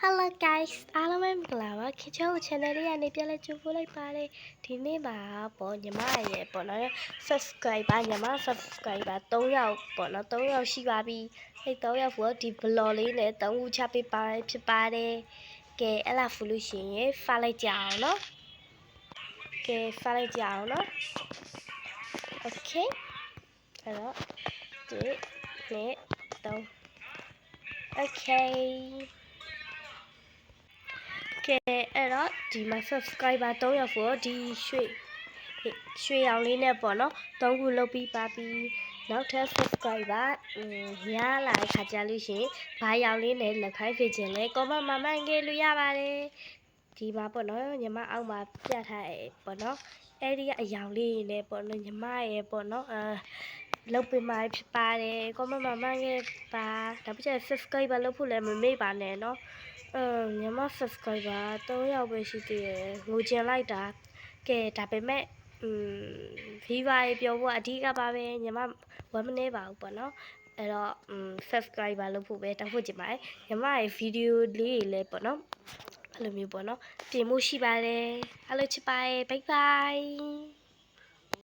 Hello guys အားလုံးပဲမင်္ဂလာပါခင်ဗျားတို့ channel လေးကနေပြန်လဲကြိုဆိုလိုက်ပါတယ်ဒီနေ့မှာပေါ့ညီမရဲ့ပေါ့နော် subscriber ညီမ subscriber 3ယောက်ပေါ့နော်3ယောက်ရှိပါပြီအဲ့3ယောက်ကိုဒီ vlog လေးနဲ့3ခုချပေးပါဖြစ်ပါတယ်ကဲအဲ့လားဖူလို့ရှိရင်ဖားလိုက်ကြအောင်နော်ကဲဖားလိုက်ကြအောင်နော် okay အဲ့တော့1 2 3 okayကဲအဲ့တော့ဒီမှာ subscriber 3ယောက်ကိုဒီရွှေရောင်လေးနဲ့ပေါ့နော်3ခုလုပ်ပြီးပါပြီနောက်ထပ် subscriber ရလာတဲ့ခါကြလို့ရှိရင်ဘာရောင်လေးနဲ့လက်ခိုင်းဖေးခြင်းလဲ comment မှာမှန်ခဲ့လို့ရပါတယ်ဒီမှာပေါ့နော်ညီမအောက်မှာပြထားရပေါ့နော်အဲ့ဒီအရောင်လေးနဲ့ပေါ့နော်ညီမရဲ့ပေါ့နော်လုပ်ပေးမှဖြစ်ပါတယ် comment မှာမှန်ခဲ့ပါဒါပြည့် subscriber လုပ်ဖို့လည်းမမေ့ပါနဲ့နော်ညီမ subscriber 3ယောက်ပဲရှိသေးတယ်ငိုကျင်လိုက်တာကဲဒါပေမဲ့viewer ရေပြောဖို့အဓိကပါပဲညီမဝမ်းမနေပါဘူးပေါ့နော်အဲ့တော့subscriber လုပ်ဖို့ပဲတောင်းဖို့ချင်ပါတယ်ညီမရဲ့ video လေးတွေလည်းပေါ့နော်အဲ့လိုမျိုးပေါ့နော်တင်ဖို့ရှိပါတယ်အားလုံးချစ်ပါတယ် bye bye